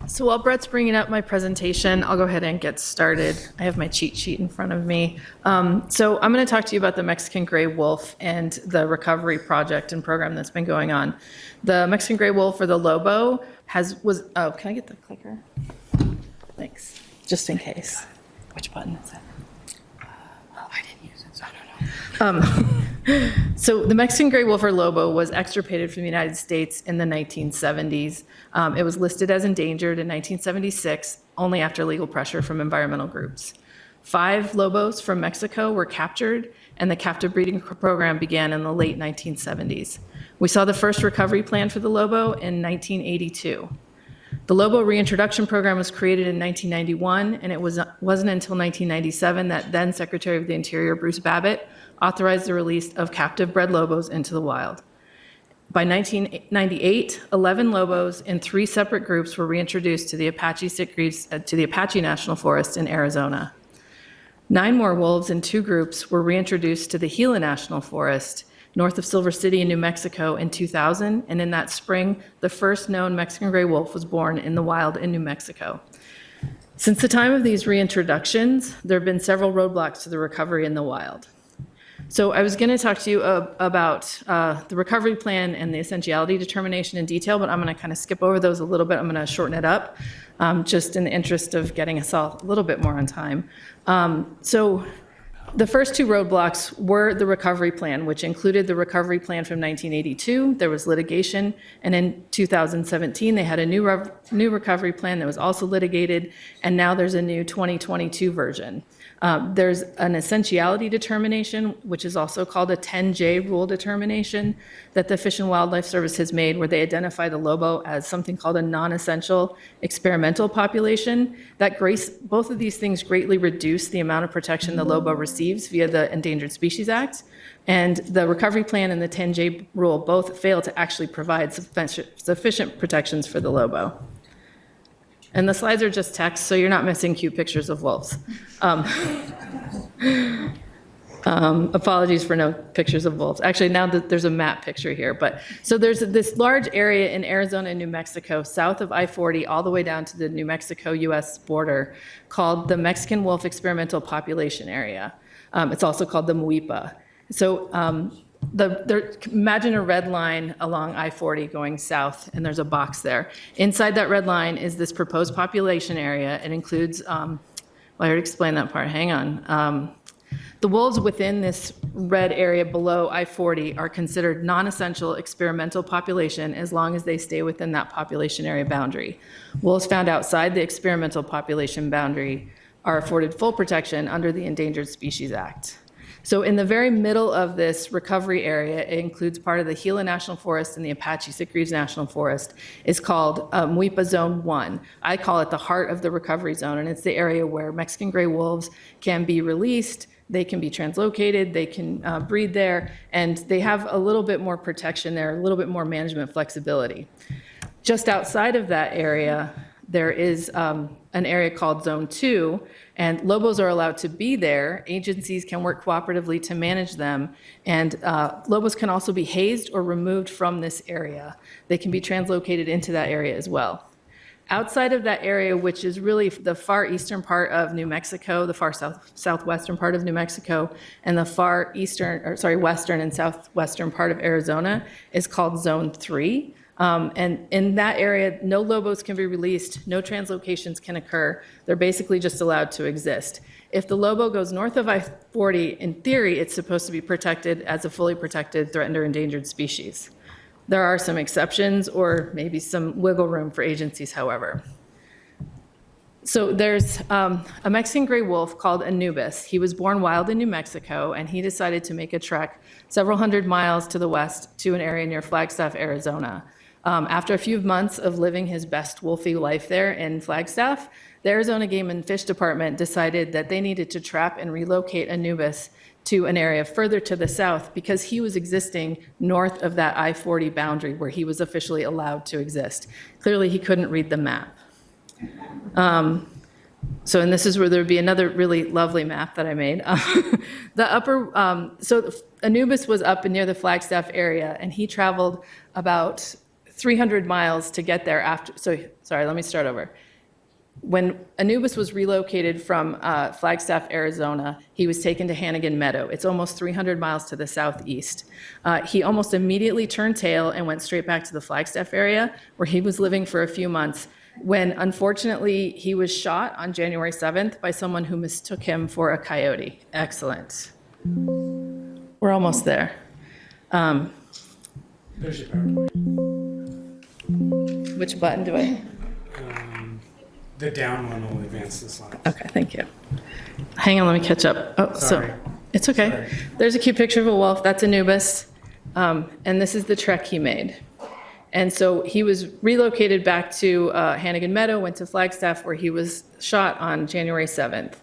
So while Brett's bringing up my presentation, I'll go ahead and get started. I have my cheat sheet in front of me. So I'm going to talk to you about the Mexican gray wolf and the recovery project and program that's been going on. The Mexican gray wolf, or the Lobo, can I get the clicker? Thanks, just in case. Which button is it? I didn't use it, so I don't know. So the Mexican gray wolf, or Lobo, was extirpated from the United States in the 1970s. It was listed as endangered in 1976, only after legal pressure from environmental groups. 5 Lobos from Mexico were captured, and the captive breeding program began in the late 1970s. We saw the first recovery plan for the Lobo in 1982. The Lobo reintroduction program was created in 1991, and it wasn't until 1997 that then Secretary of the Interior Bruce Babbitt authorized the release of captive bred Lobos into the wild. By 1998, 11 Lobos in 3 separate groups were reintroduced to the Apache National Forest in Arizona. 9 more wolves in 2 groups were reintroduced to the Gila National Forest north of Silver City in New Mexico in 2000, and in that spring, the first known Mexican gray wolf was born in the wild in New Mexico. Since the time of these reintroductions, there have been several roadblocks to the recovery in the wild. So I was going to talk to you about the recovery plan and the essentiality determination in detail, but I'm going to kind of skip over those a little bit. I'm going to shorten it up, just in the interest of getting us all a little bit more on time. So the first 2 roadblocks were the recovery plan, which included the recovery plan from 1982. There was litigation, and in 2017, they had a new recovery plan that was also litigated, and now there's a new 2022 version. There's an essentiality determination, which is also called a 10J rule determination, that the Fish and Wildlife Service has made, where they identify the Lobo as something called a non-essential experimental population. Both of these things greatly reduce the amount of protection the Lobo receives via the Endangered Species Act. And the recovery plan and the 10J rule both fail to actually provide sufficient protections for the Lobo. And the slides are just text, so you're not missing cute pictures of wolves. Apologies for no pictures of wolves. Actually, now that there's a map picture here. So there's this large area in Arizona and New Mexico, south of I-40, all the way down to the New Mexico-US border, called the Mexican Wolf Experimental Population Area. It's also called the MWIPA. So imagine a red line along I-40 going south, and there's a box there. Inside that red line is this proposed population area. It includes, well, I already explained that part, hang on. The wolves within this red area below I-40 are considered non-essential experimental population as long as they stay within that population area boundary. Wolves found outside the experimental population boundary are afforded full protection under the Endangered Species Act. So in the very middle of this recovery area, it includes part of the Gila National Forest and the Apache Sitgreaves National Forest. It's called MWIPA Zone 1. I call it the heart of the recovery zone, and it's the area where Mexican gray wolves can be released, they can be translocated, they can breed there, and they have a little bit more protection there, a little bit more management flexibility. Just outside of that area, there is an area called Zone 2, and Lobos are allowed to be there. Agencies can work cooperatively to manage them, and Lobos can also be hazed or removed from this area. They can be translocated into that area as well. Outside of that area, which is really the far eastern part of New Mexico, the far southwestern part of New Mexico, and the far western and southwestern part of Arizona, is called Zone 3. And in that area, no Lobos can be released, no translocations can occur. They're basically just allowed to exist. If the Lobo goes north of I-40, in theory, it's supposed to be protected as a fully protected, threatened, or endangered species. There are some exceptions, or maybe some wiggle room for agencies, however. So there's a Mexican gray wolf called Anubis. He was born wild in New Mexico, and he decided to make a trek several hundred miles to the west to an area near Flagstaff, Arizona. After a few months of living his best wolfy life there in Flagstaff, the Arizona Game and Fish Department decided that they needed to trap and relocate Anubis to an area further to the south because he was existing north of that I-40 boundary where he was officially allowed to exist. Clearly, he couldn't read the map. And this is where there would be another really lovely map that I made. So Anubis was up near the Flagstaff area, and he traveled about 300 miles to get there after, so, sorry, let me start over. When Anubis was relocated from Flagstaff, Arizona, he was taken to Hannigan Meadow. It's almost 300 miles to the southeast. He almost immediately turned tail and went straight back to the Flagstaff area, where he was living for a few months, when unfortunately he was shot on January 7th by someone who mistook him for a coyote. Excellent. We're almost there. There's your PowerPoint. Which button do I? The down one will advance the slides. Okay, thank you. Hang on, let me catch up. Oh, Sorry. so it's okay. Sorry. There's a cute picture of a wolf. That's Anubis. And this is the trek he made. And so he was relocated back to Hannigan Meadow, went to Flagstaff, where he was shot on January 7th.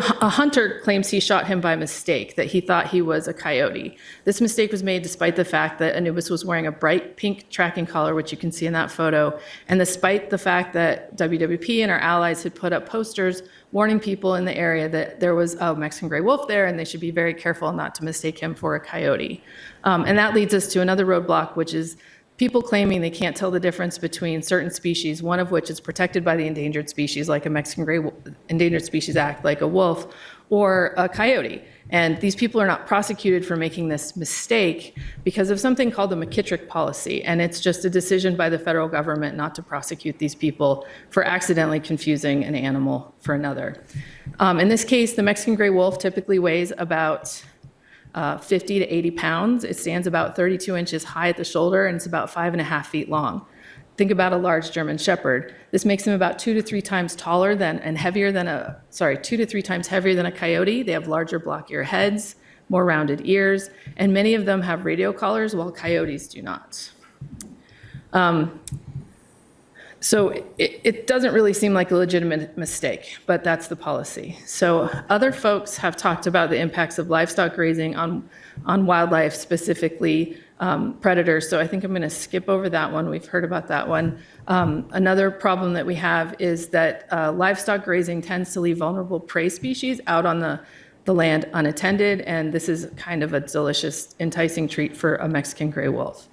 A hunter claims he shot him by mistake, that he thought he was a coyote. This mistake was made despite the fact that Anubis was wearing a bright pink tracking collar, which you can see in that photo, and despite the fact that WWP and our allies had put up posters warning people in the area that there was a Mexican gray wolf there and they should be very careful not to mistake him for a coyote. And that leads us to another roadblock, which is people claiming they can't tell the difference between certain species, one of which is protected by the Endangered Species, like a Mexican Endangered Species Act, like a wolf, or a coyote. And these people are not prosecuted for making this mistake because of something called the McKittrick policy. And it's just a decision by the federal government not to prosecute these people for accidentally confusing an animal for another. In this case, the Mexican gray wolf typically weighs about 50 to 80 pounds. It stands about 32 inches high at the shoulder, and it's about 5.5 feet long. Think about a large German Shepherd. This makes them about 2 to 3 times taller than, and heavier than 2 to 3 times heavier than a coyote. They have larger, blockier heads, more rounded ears, and many of them have radio collars, while coyotes do not. So it doesn't really seem like a legitimate mistake, but that's the policy. So other folks have talked about the impacts of livestock grazing on wildlife, specifically predators. So I think I'm going to skip over that one. We've heard about that one. Another problem that we have is that livestock grazing tends to leave vulnerable prey species out on the land unattended, and this is kind of a delicious, enticing treat for a Mexican gray wolf.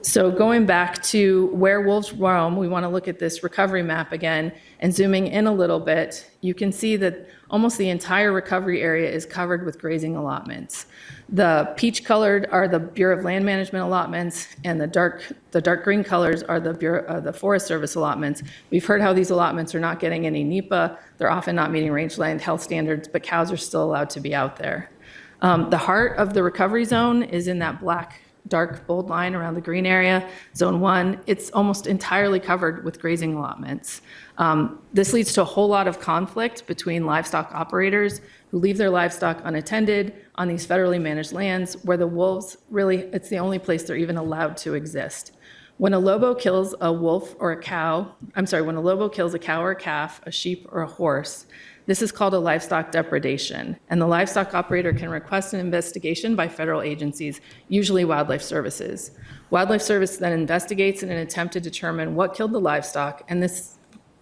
So going back to where wolves roam, we want to look at this recovery map again, and zooming in a little bit, you can see that almost the entire recovery area is covered with grazing allotments. The peach colored are the Bureau of Land Management allotments, and the dark green colors are the Forest Service allotments. We've heard how these allotments are not getting any NEPA. They're often not meeting range land health standards, but cows are still allowed to be out there. The heart of the recovery zone is in that black dark bold line around the green area, zone 1. It's almost entirely covered with grazing allotments. This leads to a whole lot of conflict between livestock operators who leave their livestock unattended on these federally managed lands where the wolves really, it's the only place they're even allowed to exist. When a lobo kills a wolf or a cow, when a lobo kills a cow or a calf, a sheep or a horse, this is called a livestock depredation, and the livestock operator can request an investigation by federal agencies, usually Wildlife Services. Wildlife Service then investigates in an attempt to determine what killed the livestock, and this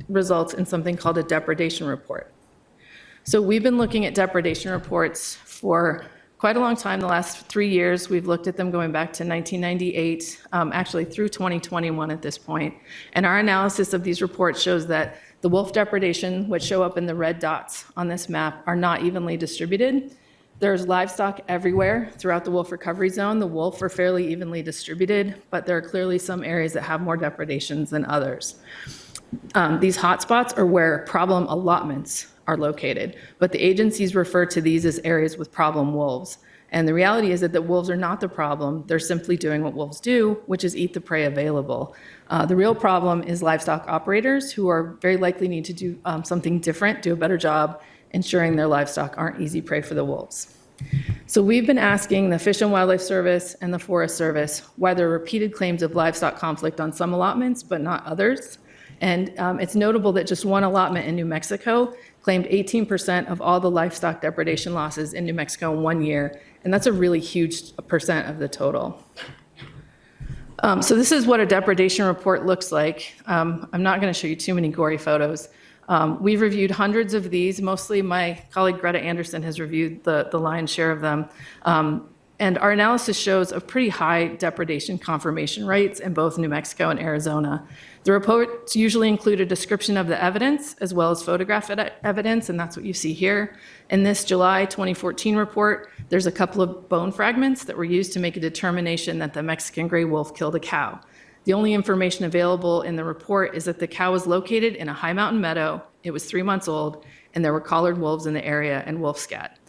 results in something called a depredation report. So we've been looking at depredation reports for quite a long time. The last 3 years, we've looked at them going back to 1998, actually through 2021 at this point. And our analysis of these reports shows that the wolf depredation, which show up in the red dots on this map, are not evenly distributed. There's livestock everywhere throughout the wolf recovery zone. The wolf are fairly evenly distributed, but there are clearly some areas that have more depredations than others. These hotspots are where problem allotments are located, but the agencies refer to these as areas with problem wolves. And the reality is that the wolves are not the problem. They're simply doing what wolves do, which is eat the prey available. The real problem is livestock operators who are very likely need to do something different, do a better job ensuring their livestock aren't easy prey for the wolves. So we've been asking the Fish and Wildlife Service and the Forest Service why there are repeated claims of livestock conflict on some allotments, but not others. And it's notable that just one allotment in New Mexico claimed 18% of all the livestock depredation losses in New Mexico in 1 year, and that's a really huge percent of the total. So this is what a depredation report looks like. I'm not going to show you too many gory photos, We've reviewed hundreds of these. Mostly my colleague Greta Anderson has reviewed the lion's share of them. And our analysis shows a pretty high depredation confirmation rates in both New Mexico and Arizona. The reports usually include a description of the evidence as well as photographic evidence, and that's what you see here. In this July 2014 report, there's a couple of bone fragments that were used to make a determination that the Mexican gray wolf killed a cow. The only information available in the report is that the cow was located in a high mountain meadow, it was 3 months old, and there were collared wolves in the area and wolf scat.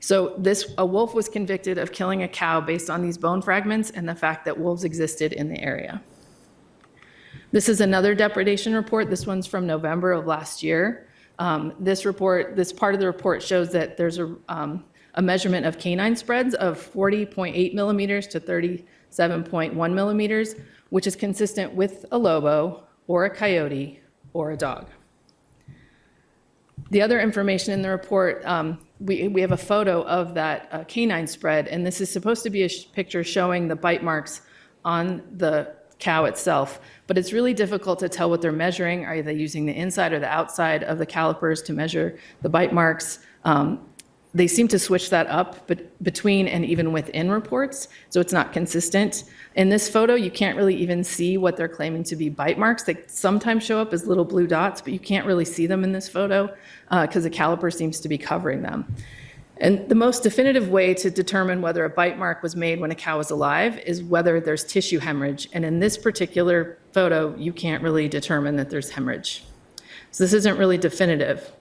So a wolf was convicted of killing a cow based on these bone fragments and the fact that wolves existed in the area. This is another depredation report. This one's from November of last year. This part of the report shows that there's a measurement of canine spreads of 40.8 millimeters to 37.1 millimeters, which is consistent with a lobo or a coyote or a dog. The other information in the report, we have a photo of that canine spread, and this is supposed to be a picture showing the bite marks on the cow itself, but it's really difficult to tell what they're measuring. Are they using the inside or the outside of the calipers to measure the bite marks? They seem to switch that up between and even within reports, so it's not consistent. In this photo, you can't really even see what they're claiming to be bite marks. They sometimes show up as little blue dots, but you can't really see them in this photo because the caliper seems to be covering them. And the most definitive way to determine whether a bite mark was made when a cow is alive is whether there's tissue hemorrhage. And in this particular photo, you can't really determine that there's hemorrhage. So this isn't really definitive.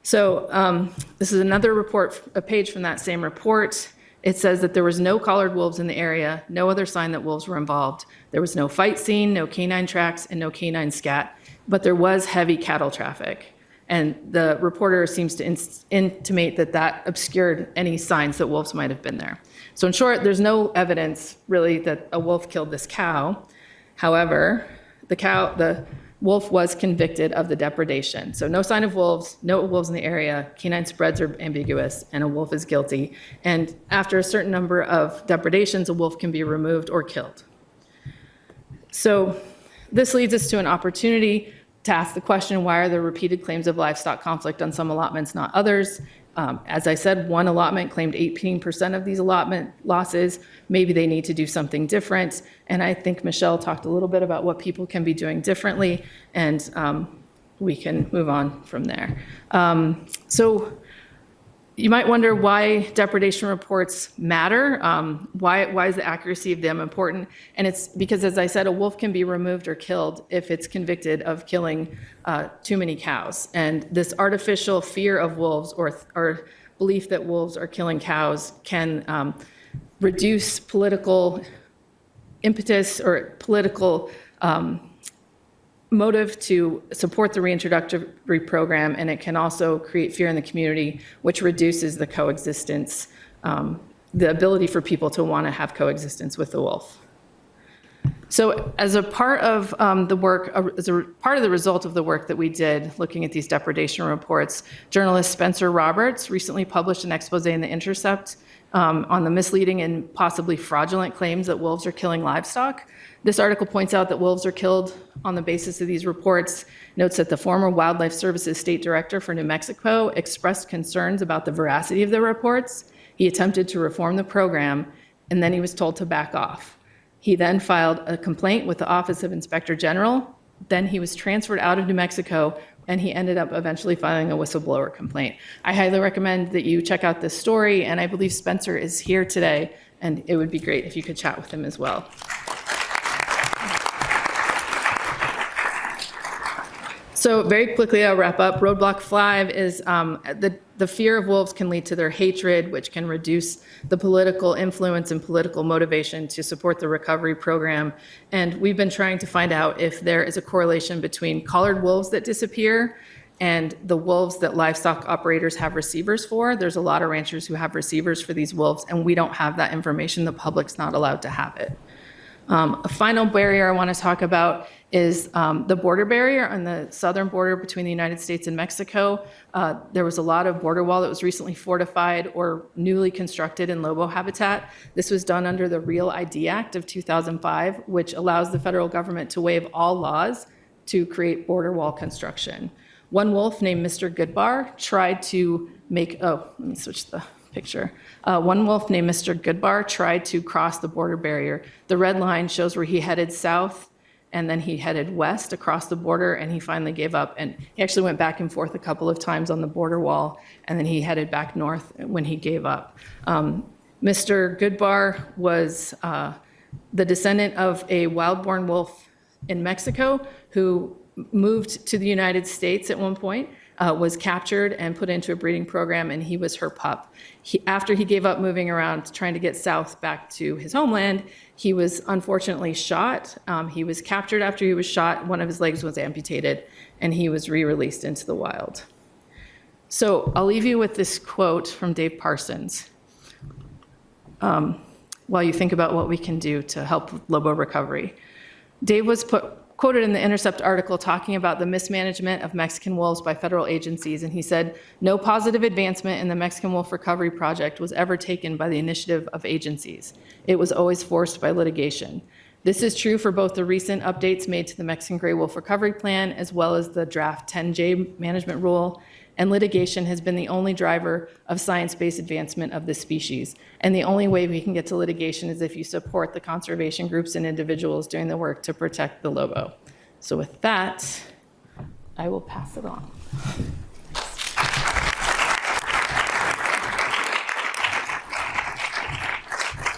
So this is another report, a page from that same report. It says that there was no collared wolves in the area, no other sign that wolves were involved. There was no fight scene, no canine tracks, and no canine scat, but there was heavy cattle traffic. And the reporter seems to intimate that that obscured any signs that wolves might have been there. So in short, there's no evidence really that a wolf killed this cow. However, the wolf was convicted of the depredation. So no sign of wolves, no wolves in the area, canine spreads are ambiguous, and a wolf is guilty. And after a certain number of depredations, a wolf can be removed or killed. So this leads us to an opportunity to ask the question, why are there repeated claims of livestock conflict on some allotments, not others? As I said, one allotment claimed 18% of these allotment losses. Maybe they need to do something different. And I think Michelle talked a little bit about what people can be doing differently, and we can move on from there. So you might wonder why depredation reports matter. Why is the accuracy of them important? And it's because, as I said, a wolf can be removed or killed if it's convicted of killing too many cows. And this artificial fear of wolves or belief that wolves are killing cows can reduce political impetus or political motive to support the reintroductory program, and it can also create fear in the community, which reduces the coexistence, the ability for people to want to have coexistence with the wolf. So as a part of the work, as a part of the result of the work that we did looking at these depredation reports, journalist Spencer Roberts recently published an expose in The Intercept on the misleading and possibly fraudulent claims that wolves are killing livestock. This article points out that wolves are killed on the basis of these reports, notes that the former Wildlife Services State Director for New Mexico expressed concerns about the veracity of the reports. He attempted to reform the program, and then he was told to back off. He then filed a complaint with the Office of Inspector General. Then he was transferred out of New Mexico, and he ended up eventually filing a whistleblower complaint. I highly recommend that you check out this story, and I believe Spencer is here today, and it would be great if you could chat with him as well. So very quickly, I'll wrap up. Roadblock 5 is the fear of wolves can lead to their hatred, which can reduce the political influence and political motivation to support the recovery program. And we've been trying to find out if there is a correlation between collared wolves that disappear and the wolves that livestock operators have receivers for. There's a lot of ranchers who have receivers for these wolves, and we don't have that information. The public's not allowed to have it. A final barrier I want to talk about is the border barrier on the southern border between the United States and Mexico. There was a lot of border wall that was recently fortified or newly constructed in Lobo habitat. This was done under the Real ID Act of 2005, which allows the federal government to waive all laws to create border wall construction. One wolf named Mr. Goodbar tried to let me switch the picture. One wolf named Mr. Goodbar tried to cross the border barrier. The red line shows where he headed south, and then he headed west across the border, and he finally gave up. And he actually went back and forth a couple of times on the border wall, and then he headed back north when he gave up. Mr. Goodbar was the descendant of a wild-born wolf in Mexico who moved to the United States at one point, was captured and put into a breeding program, and he was her pup. After he gave up moving around, trying to get south back to his homeland, he was unfortunately shot. He was captured after he was shot. One of his legs was amputated, and he was re-released into the wild. So I'll leave you with this quote from Dave Parsons while you think about what we can do to help with Lobo recovery. Dave was quoted in the Intercept article talking about the mismanagement of Mexican wolves by federal agencies, and he said, "No positive advancement in the Mexican Wolf Recovery Project was ever taken by the initiative of agencies. It was always forced by litigation. This is true for both the recent updates made to the Mexican Gray Wolf Recovery Plan as well as the draft 10J management rule, and litigation has been the only driver of science-based advancement of this species. And the only way we can get to litigation is if you support the conservation groups and individuals doing the work to protect the Lobo." So with that, I will pass it on.